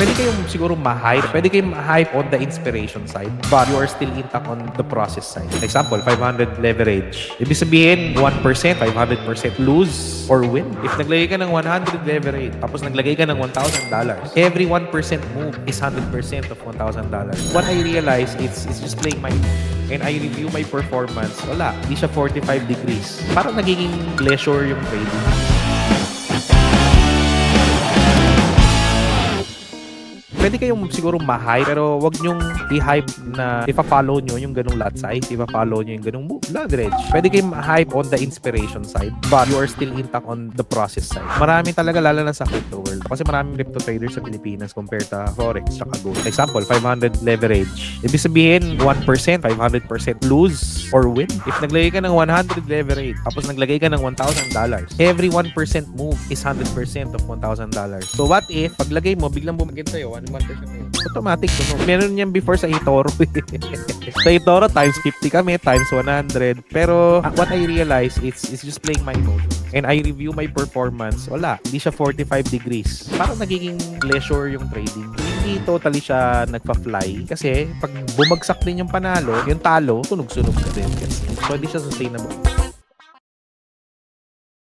Pwede kayong siguro ma-hype. Pwede kayong ma-hype on the inspiration side, but you are still intact on the process side. Example, 500 leverage. Ibig sabihin, 1%, 500% lose or win. If naglagay ka ng 100 leverage, tapos naglagay ka ng $1,000, every 1% move is 100% of $1,000. What I realize, it's just playing my and I review my performance, wala. Hindi siya 45 degrees. Parang nagiging leisure yung trading. Pwede kayong siguro ma-hype, pero wag nyong i-hype na ipa-follow nyo yung ganung lot size, ipa-follow nyo yung ganung move, leverage. Pwede kayong ma-hype on the inspiration side, but you are still intact on the process side. Marami talaga, lalo na sa crypto world. Kasi maraming crypto traders sa Pilipinas compared to Forex tsaka gold. Example, 500 leverage. Ibig sabihin, 1%, 500% lose or win. If naglagay ka ng 100 leverage, tapos naglagay ka ng $1,000, every 1% move is 100% of $1,000. So what if, paglagay mo, biglang bumagin sa'yo, 1% na yun. Automatic sunog. Meron yan before sa eToro. Sa eToro, times 50 kami, times 100. Pero what I realize, it's just playing my emotions. And I review my performance. Wala. Hindi siya 45 degrees. Parang nagiging leisure yung trading. Hindi totally siya nagpa-fly. Kasi pag bumagsak din yung panalo, yung talo, sunog-sunog ka din. So hindi siya sustainable.